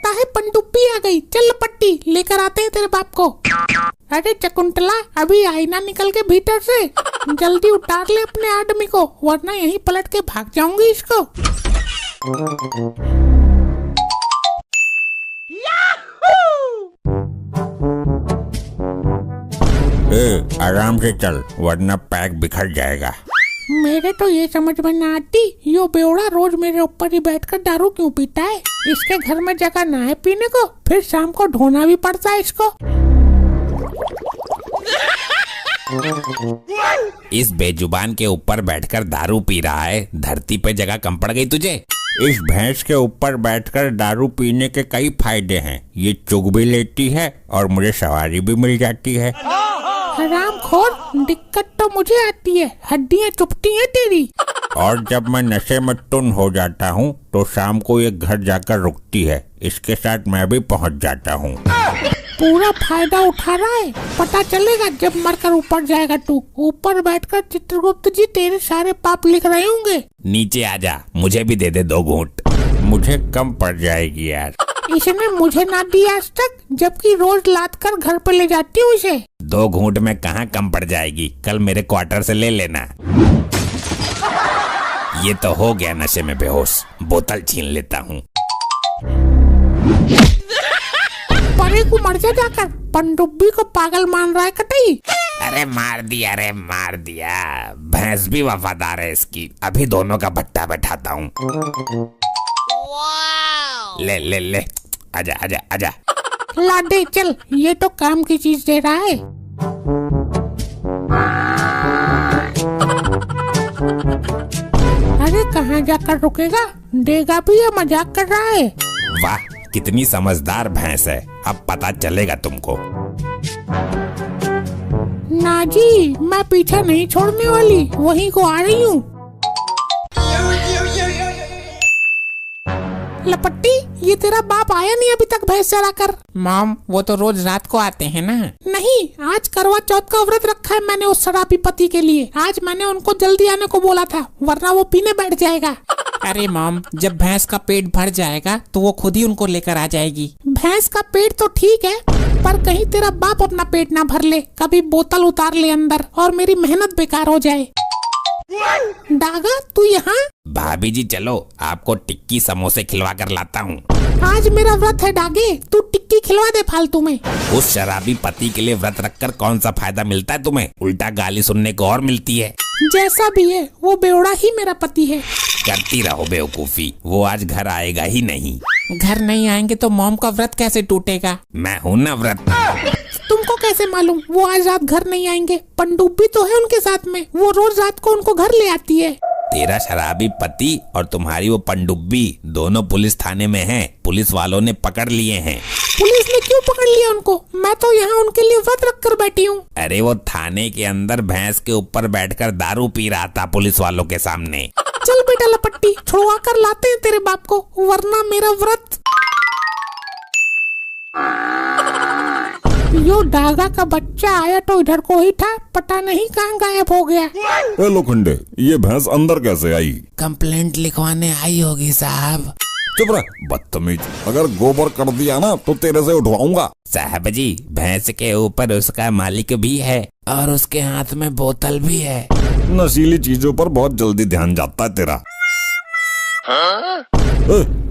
लगता है पनडुब्बी आ गई। चल पट्टी लेकर आते हैं तेरे बाप को। अरे चकुंतला, अभी आई ना निकल के भीतर से। जल्दी उतार ले अपने आदमी को, वरना यहीं पलट के भाग जाऊंगी इसको। आराम से चल, वरना पैक बिखर जाएगा। मेरे तो ये समझ में ना आती, यो बेवड़ा रोज मेरे ऊपर ही बैठकर दारू क्यों पीता है। इसके घर में जगह ना है पीने को, फिर शाम को ढोना भी पड़ता है इसको। इस बेजुबान के ऊपर बैठकर दारू पी रहा है, धरती पे जगह कम पड़ गई तुझे। इस भैंस के ऊपर बैठकर दारू पीने के कई फायदे हैं। ये चुग भी लेती है और मुझे सवारी भी मिल जाती है। हरामखोर, दिक्कत तो मुझे आती है, हड्डियाँ चुभती हैं तेरी। और जब मैं नशे में टुन हो जाता हूँ तो शाम को ये घर जाकर रुकती है, इसके साथ मैं भी पहुँच जाता हूँ। पूरा फायदा उठा रहा है, पता चलेगा जब मरकर ऊपर जाएगा तू। ऊपर बैठकर चित्रगुप्त जी तेरे सारे पाप लिख रहे होंगे। नीचे आजा, मुझे भी दे दे 2 घूंट। मुझे कम पड़ जाएगी यार। इसने मुझे ना दी आज तक, जबकि रोज लाद कर घर पे ले जाती हूँ इसे। 2 घूंट में कहाँ कम पड़ जाएगी, कल मेरे क्वार्टर से ले लेना। ये तो हो गया नशे में बेहोश, बोतल छीन लेता हूँ। परे को मर जाकर पनडुब्बी को पागल मान रहा है कतई। अरे मार दिया रे, मार दिया। भैंस भी वफादार है इसकी, अभी दोनों का भट्टा बैठाता हूँ। ले ले ले, आजा आजा आजा। ला दे चल, ये तो काम की चीज दे रहा है। अरे कहाँ जाकर रुकेगा, देगा भी या मजाक कर रहा है। वाह, कितनी समझदार भैंस है, अब पता चलेगा तुमको। ना जी, मैं पीछा नहीं छोड़ने वाली, वहीं को आ रही हूँ। लपट्टी, ये तेरा बाप आया नहीं अभी तक भैंस चरा कर। मॉम, वो तो रोज रात को आते हैं ना। नहीं, आज करवा चौथ का व्रत रखा है मैंने उस शराबी पति के लिए। आज मैंने उनको जल्दी आने को बोला था, वरना वो पीने बैठ जाएगा। अरे मॉम, जब भैंस का पेट भर जाएगा तो वो खुद ही उनको लेकर आ जाएगी। भैंस का पेट तो ठीक है, पर कहीं तेरा बाप अपना पेट ना भर ले, कभी बोतल उतार ले अंदर और मेरी मेहनत बेकार हो जाए। डागा, तू यहाँ? भाभी जी चलो, आपको टिक्की समोसे खिलवा कर लाता हूँ। आज मेरा व्रत है डागे, तू टिक्की खिलवा दे फालतू में। उस शराबी पति के लिए व्रत रखकर कौन सा फायदा मिलता है तुम्हें, उल्टा गाली सुनने को और मिलती है। जैसा भी है, वो बेवड़ा ही मेरा पति है। करती रहो बेवकूफी, वो आज घर आएगा ही नहीं। घर नहीं आएंगे तो मॉम का व्रत कैसे टूटेगा? मैं हूँ ना व्रत। तुमको कैसे मालूम वो आज रात घर नहीं आएंगे? पनडुब्बी तो है उनके साथ में, वो रोज रात को उनको घर ले आती है। तेरा शराबी पति और तुम्हारी वो पनडुब्बी दोनों पुलिस थाने में हैं। पुलिस वालों ने पकड़ लिए हैं। पुलिस ने क्यों पकड़ लिया उनको? मैं तो यहाँ उनके लिए व्रत रख कर बैठी हूँ। अरे वो थाने के अंदर भैंस के ऊपर बैठकर दारू पी रहा था पुलिस वालों के सामने। चल बेटा लपट्टी, छुड़वा कर लाते हैं तेरे बाप को, वरना मेरा व्रत। यो डागा का बच्चा आया तो इधर को ही था, पता नहीं कहाँ गायब हो गया। ए लोखंडे, ये भैंस अंदर कैसे आई? कंप्लेंट लिखवाने आई होगी साहब। चुप रह बदतमीज, अगर गोबर कर दिया ना तो तेरे से उठवाऊंगा। साहब जी, भैंस के ऊपर उसका मालिक भी है और उसके हाथ में बोतल भी है। नशीली चीजों पर बहुत जल्दी ध्यान जाता है तेरा।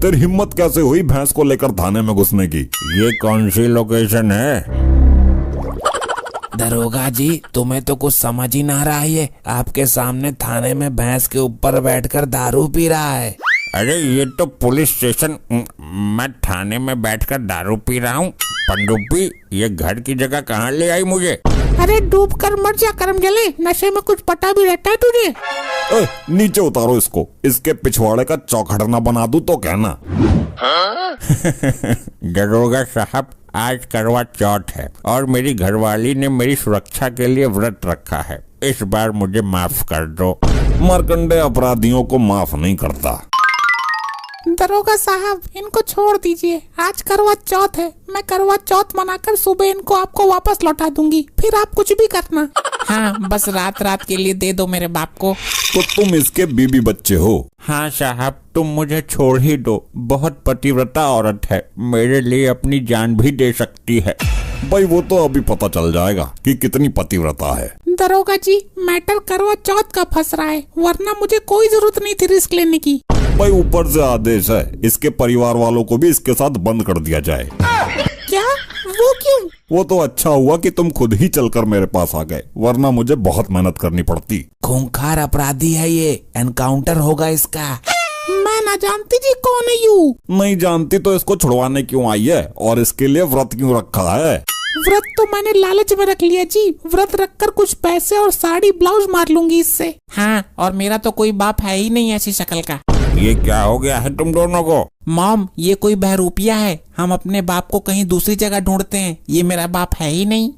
तेरी हिम्मत कैसे हुई भैंस को लेकर थाने में घुसने की? ये कौन सी लोकेशन है? दरोगा जी, तुम्हें तो कुछ समझ ही ना रहा है। आपके सामने थाने में भैंस के ऊपर बैठकर दारू पी रहा है। अरे ये तो पुलिस स्टेशन, मैं थाने में बैठकर दारू पी रहा हूँ। पनडुब्बी, ये घर की जगह कहाँ ले आई मुझे? अरे डूब कर मर जा करम जले, नशे में कुछ पता भी रहता है तुझे? नीचे उतारो इसको, इसके पिछवाड़े का चौखड़ना बना दूं तो कहना। दरोगा साहब, आज करवा चौथ है और मेरी घरवाली ने मेरी सुरक्षा के लिए व्रत रखा है। इस बार मुझे माफ कर दो। मार्कंडे अपराधियों को माफ नहीं करता। दरोगा साहब, इनको छोड़ दीजिए, आज करवा चौथ है। मैं करवा चौथ मनाकर सुबह इनको आपको वापस लौटा दूंगी, फिर आप कुछ भी करना। हाँ, बस रात रात के लिए दे दो मेरे बाप को। तो तुम इसके बीबी बच्चे हो? हाँ साहब, तुम मुझे छोड़ ही दो। बहुत पतिव्रता औरत है, मेरे लिए अपनी जान भी दे सकती है। भाई वो तो अभी पता चल जाएगा कि कितनी पतिव्रता है। दरोगा जी, मैटर करवा चौथ का फंस रहा है, वरना मुझे कोई जरूरत नहीं थी रिस्क लेने की। भाई ऊपर से आदेश है, इसके परिवार वालों को भी इसके साथ बंद कर दिया जाए। क्या? वो क्यों? वो तो अच्छा हुआ कि तुम खुद ही चलकर मेरे पास आ गए, वरना मुझे बहुत मेहनत करनी पड़ती। खूंखार अपराधी है ये, एनकाउंटर होगा इसका। मैं ना जानती जी कौन है यू। नहीं जानती तो इसको छुड़वाने क्यों आई है, और इसके लिए व्रत क्यों रखा है? व्रत तो मैंने लालच में रख लिया जी। व्रत रखकर कुछ पैसे और साड़ी ब्लाउज मार लूंगी इससे। हाँ, और मेरा तो कोई बाप है ही नहीं ऐसी शक्ल का। ये क्या हो गया है तुम दोनों को? मॉम, ये कोई बहरूपिया है। हम अपने बाप को कहीं दूसरी जगह ढूंढते हैं, ये मेरा बाप है ही नहीं।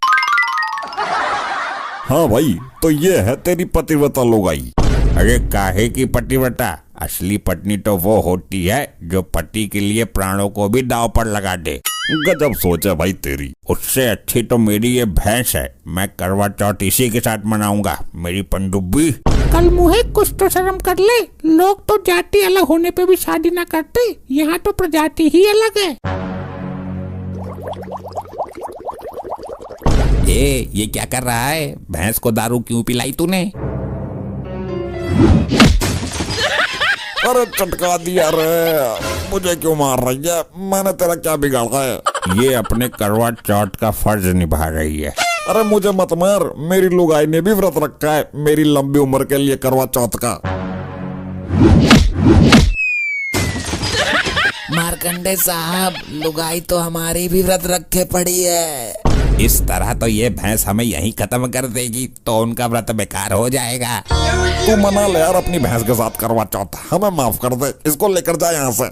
हाँ भाई, तो ये है तेरी पतिव्रता लोगाई। अरे काहे की पतिव्रता? असली पत्नी तो वो होती है जो पति के लिए प्राणों को भी दांव पर लगा दे। गजब सोच है भाई तेरी। उससे अच्छी तो मेरी ये भैंस है। मैं करवा चौथ इसी के साथ मनाऊंगा, मेरी पनडुब्बी। कल मुहे कुछ तो शर्म कर ले। लोग तो जाति अलग होने पे भी शादी ना करते, यहाँ तो प्रजाति ही अलग है। ये क्या कर रहा है? भैंस को दारू क्यों पिलाई तूने? अरे चटका दिया रे, मुझे क्यों मार रही है? मैंने तेरा क्या बिगाड़ा है? ये अपने करवा चौथ का फर्ज निभा रही है। अरे मुझे मत मार, मेरी लुगाई ने भी व्रत रखा है मेरी लंबी उम्र के लिए करवा चौथ का। मार्कंडे साहब, लुगाई तो हमारी भी व्रत रखे पड़ी है। इस तरह तो ये भैंस हमें यहीं खत्म कर देगी, तो उनका व्रत बेकार हो जाएगा। तू मना ले यार अपनी भैंस के साथ करवा चौथ, हमें माफ कर दे, इसको लेकर जा यहाँ से।